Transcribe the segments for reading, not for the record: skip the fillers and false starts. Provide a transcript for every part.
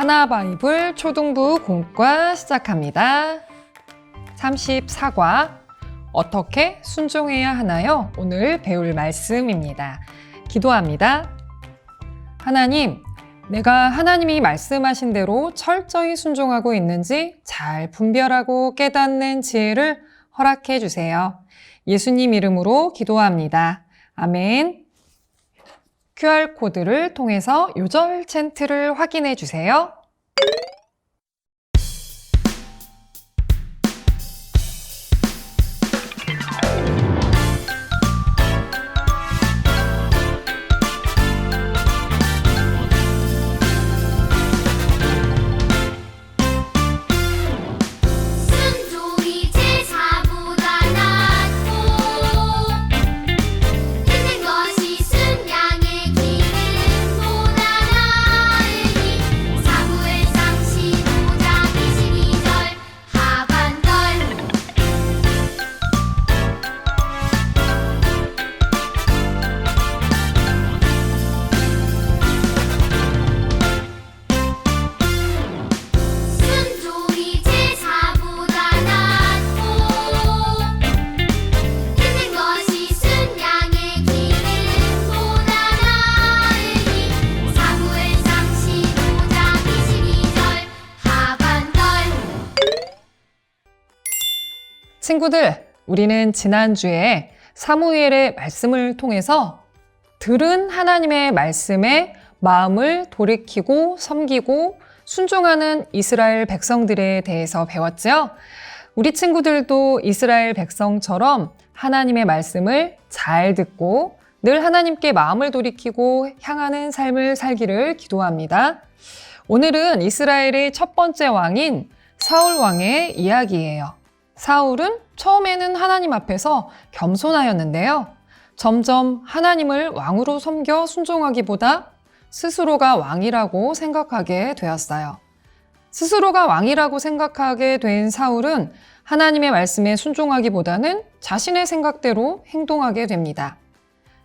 하나바이블 초등부 공과 시작합니다. 34과 어떻게 순종해야 하나요? 오늘 배울 말씀입니다. 기도합니다. 하나님, 내가 하나님이 말씀하신 대로 철저히 순종하고 있는지 잘 분별하고 깨닫는 지혜를 허락해 주세요. 예수님 이름으로 기도합니다. 아멘. QR코드를 통해서 요절 챈트를 확인해 주세요. 순종이 제사보다 낫고 듣는 것이 순양의 기름보다 나으니 사무엘상 15장 22절 하반절 순종이 제사보다 낫고 듣는 것이 순양의 기름보다 나으니 사무엘상 15장 22절 하반절 친구들, 우리는 지난주에 사무엘의 말씀을 통해서 들은 하나님의 말씀에 마음을 돌이키고 섬기고 순종하는 이스라엘 백성들에 대해서 배웠죠? 우리 친구들도 이스라엘 백성처럼 하나님의 말씀을 잘 듣고 늘 하나님께 마음을 돌이키고 향하는 삶을 살기를 기도합니다. 오늘은 이스라엘의 첫 번째 왕인 사울 왕의 이야기예요. 사울은 처음에는 하나님 앞에서 겸손하였는데요. 점점 하나님을 왕으로 섬겨 순종하기보다 스스로가 왕이라고 생각하게 되었어요. 스스로가 왕이라고 생각하게 된 사울은 하나님의 말씀에 순종하기보다는 자신의 생각대로 행동하게 됩니다.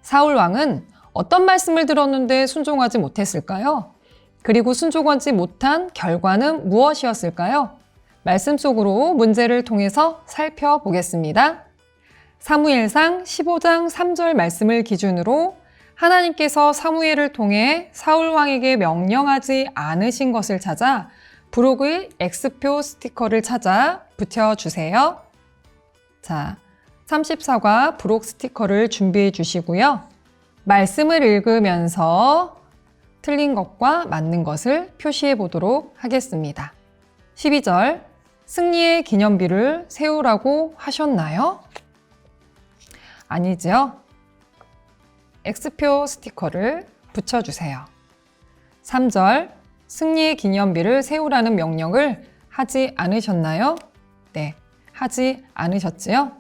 사울 왕은 어떤 말씀을 들었는데 순종하지 못했을까요? 그리고 순종하지 못한 결과는 무엇이었을까요? 말씀 속으로 문제를 통해서 살펴보겠습니다. 사무엘상 15장 3절 말씀을 기준으로 하나님께서 사무엘을 통해 사울 왕에게 명령하지 않으신 것을 찾아 부록의 X표 스티커를 찾아 붙여주세요. 자, 34과 부록 스티커를 준비해 주시고요. 말씀을 읽으면서 틀린 것과 맞는 것을 표시해 보도록 하겠습니다. 12절, 승리의 기념비를 세우라고 하셨나요? 아니죠? X표 스티커를 붙여주세요. 3절, 승리의 기념비를 세우라는 명령을 하지 않으셨나요? 네, 하지 않으셨지요?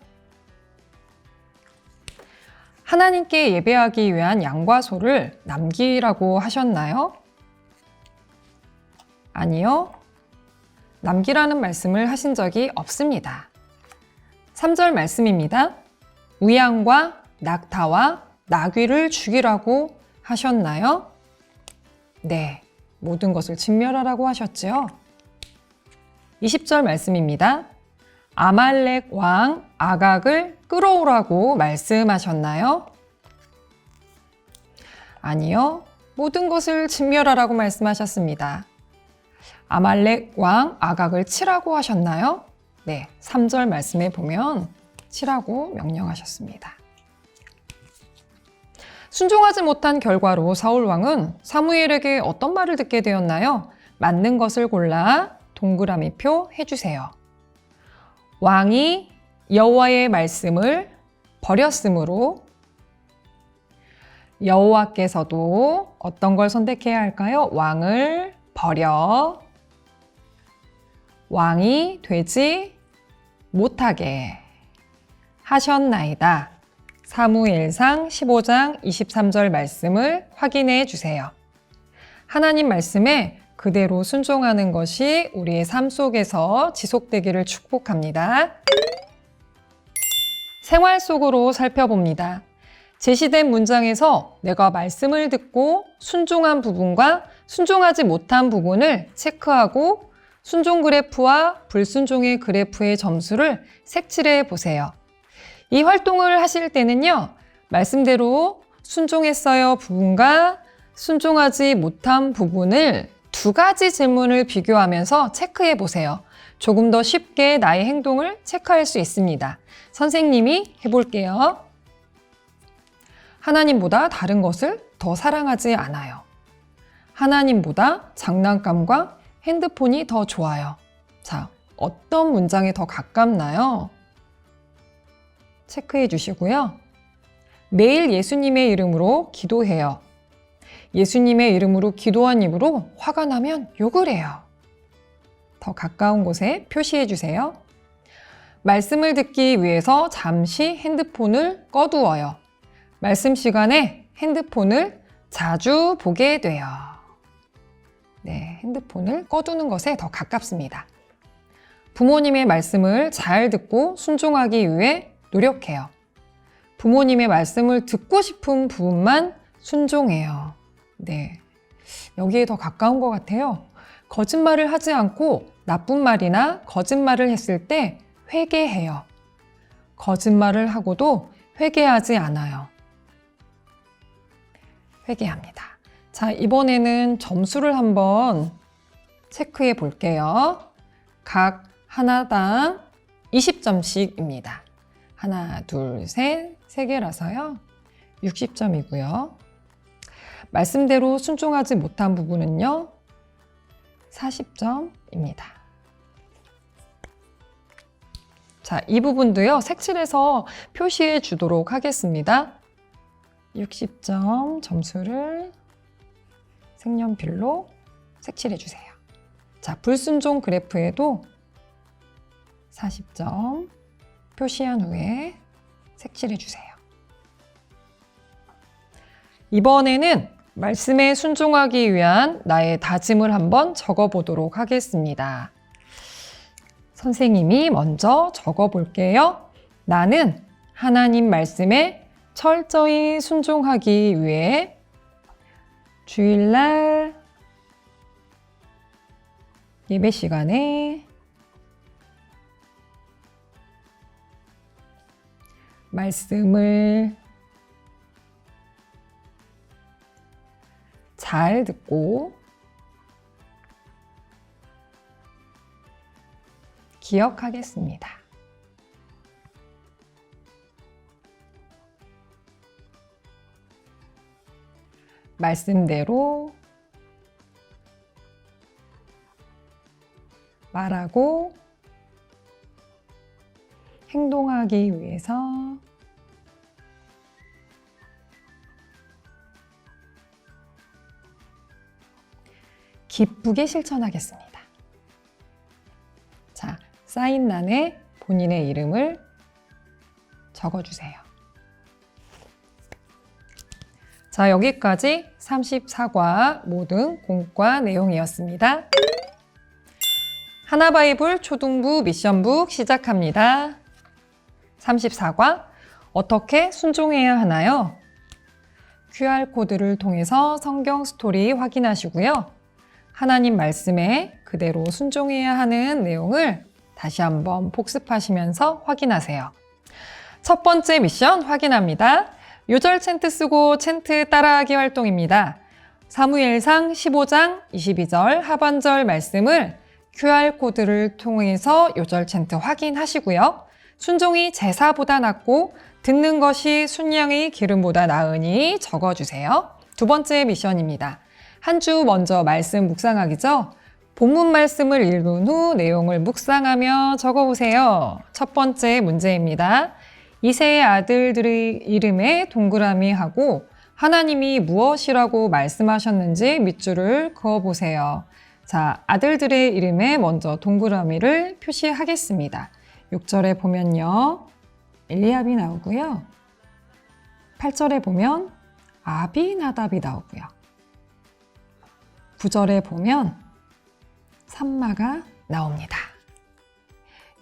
하나님께 예배하기 위한 양과 소를 남기라고 하셨나요? 아니요. 남기라는 말씀을 하신 적이 없습니다. 3절 말씀입니다. 우양과 낙타와 나귀를 죽이라고 하셨나요? 네, 모든 것을 진멸하라고 하셨지요. 20절 말씀입니다. 아말렉 왕 아각을 끌어오라고 말씀하셨나요? 아니요, 모든 것을 진멸하라고 말씀하셨습니다. 아말렉 왕 아각을 치라고 하셨나요? 네, 3절 말씀에 보면 치라고 명령하셨습니다. 순종하지 못한 결과로 사울 왕은 사무엘에게 어떤 말을 듣게 되었나요? 맞는 것을 골라 동그라미표 해주세요. 왕이 여호와의 말씀을 버렸으므로 여호와께서도 어떤 걸 선택해야 할까요? 왕을 버려 왕이 되지 못하게 하셨나이다. 사무엘상 15장 23절 말씀을 확인해 주세요. 하나님 말씀에 그대로 순종하는 것이 우리의 삶 속에서 지속되기를 축복합니다. 생활 속으로 살펴봅니다. 제시된 문장에서 내가 말씀을 듣고 순종한 부분과 순종하지 못한 부분을 체크하고 순종 그래프와 불순종의 그래프의 점수를 색칠해 보세요. 이 활동을 하실 때는요, 말씀대로 순종했어요 부분과 순종하지 못한 부분을 두 가지 질문을 비교하면서 체크해 보세요. 조금 더 쉽게 나의 행동을 체크할 수 있습니다. 선생님이 해볼게요. 하나님보다 다른 것을 더 사랑하지 않아요. 하나님보다 장난감과 핸드폰이 더 좋아요. 자, 어떤 문장에 더 가깝나요? 체크해 주시고요. 매일 예수님의 이름으로 기도해요. 예수님의 이름으로 기도한 입으로 화가 나면 욕을 해요. 더 가까운 곳에 표시해 주세요. 말씀을 듣기 위해서 잠시 핸드폰을 꺼두어요. 말씀 시간에 핸드폰을 자주 보게 돼요. 네, 핸드폰을 꺼두는 것에 더 가깝습니다. 부모님의 말씀을 잘 듣고 순종하기 위해 노력해요. 부모님의 말씀을 듣고 싶은 부분만 순종해요. 네, 여기에 더 가까운 것 같아요. 거짓말을 하지 않고 나쁜 말이나 거짓말을 했을 때 회개해요. 거짓말을 하고도 회개하지 않아요. 회개합니다. 자, 이번에는 점수를 한번 체크해 볼게요. 각 하나당 20점씩입니다. 하나, 둘, 셋, 세 개라서요. 60점이고요. 말씀대로 순종하지 못한 부분은요. 40점입니다. 자, 이 부분도요. 색칠해서 표시해 주도록 하겠습니다. 60점 점수를 색연필로 색칠해 주세요. 자, 불순종 그래프에도 40점 표시한 후에 색칠해 주세요. 이번에는 말씀에 순종하기 위한 나의 다짐을 한번 적어 보도록 하겠습니다. 선생님이 먼저 적어 볼게요. 나는 하나님 말씀에 철저히 순종하기 위해 주일날 예배 시간에 말씀을 잘 듣고 기억하겠습니다. 말씀대로 말하고 행동하기 위해서 기쁘게 실천하겠습니다. 자, 사인란에 본인의 이름을 적어주세요. 자, 여기까지 34과 모든 공과 내용이었습니다. 하나바이블 초등부 미션북 시작합니다. 34과 어떻게 순종해야 하나요? QR코드를 통해서 성경 스토리 확인하시고요. 하나님 말씀에 그대로 순종해야 하는 내용을 다시 한번 복습하시면서 확인하세요. 첫 번째 미션 확인합니다. 요절 챈트 쓰고 챈트 따라하기 활동입니다. 사무엘상 15장 22절 하반절 말씀을 QR코드를 통해서 요절 챈트 확인하시고요. 순종이 제사보다 낫고 듣는 것이 순양의 기름보다 나으니 적어주세요. 두 번째 미션입니다. 한 주 먼저 말씀 묵상하기죠. 본문 말씀을 읽은 후 내용을 묵상하며 적어보세요. 첫 번째 문제입니다. 이새의 아들들의 이름에 동그라미 하고 하나님이 무엇이라고 말씀하셨는지 밑줄을 그어보세요. 자, 아들들의 이름에 먼저 동그라미를 표시하겠습니다. 6절에 보면요. 엘리압이 나오고요. 8절에 보면 아비나답이 나오고요. 9절에 보면 삼마가 나옵니다.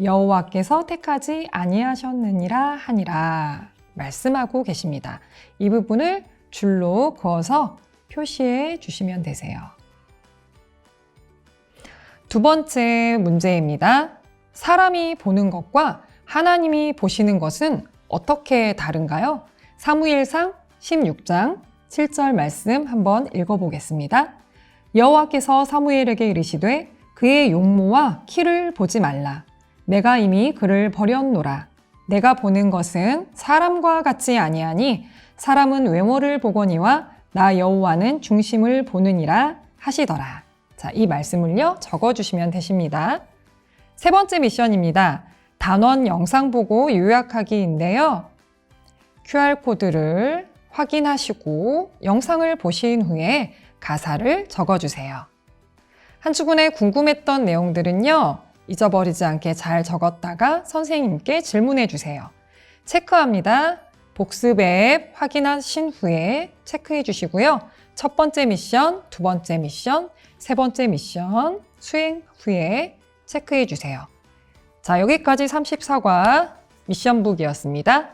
여호와께서 택하지 아니하셨느니라 하니라 말씀하고 계십니다. 이 부분을 줄로 그어서 표시해 주시면 되세요. 두 번째 문제입니다. 사람이 보는 것과 하나님이 보시는 것은 어떻게 다른가요? 사무엘상 16장 7절 말씀 한번 읽어보겠습니다. 여호와께서 사무엘에게 이르시되 그의 용모와 키를 보지 말라. 내가 이미 그를 버렸노라. 내가 보는 것은 사람과 같지 아니하니 사람은 외모를 보거니와 나 여호와는 중심을 보느니라 하시더라. 자, 이 말씀을요 적어주시면 되십니다. 세 번째 미션입니다. 단원 영상 보고 요약하기인데요. QR코드를 확인하시고 영상을 보신 후에 가사를 적어주세요. 한 주간에 궁금했던 내용들은요. 잊어버리지 않게 잘 적었다가 선생님께 질문해 주세요. 체크합니다. 복습 앱 확인하신 후에 체크해 주시고요. 첫 번째 미션, 두 번째 미션, 세 번째 미션 수행 후에 체크해 주세요. 자, 여기까지 34과 미션북이었습니다.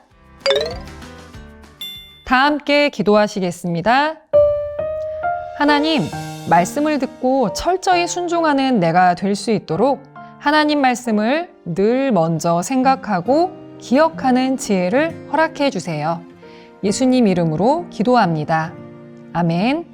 다 함께 기도하시겠습니다. 하나님, 말씀을 듣고 철저히 순종하는 내가 될 수 있도록 하나님 말씀을 늘 먼저 생각하고 기억하는 지혜를 허락해 주세요. 예수님 이름으로 기도합니다. 아멘.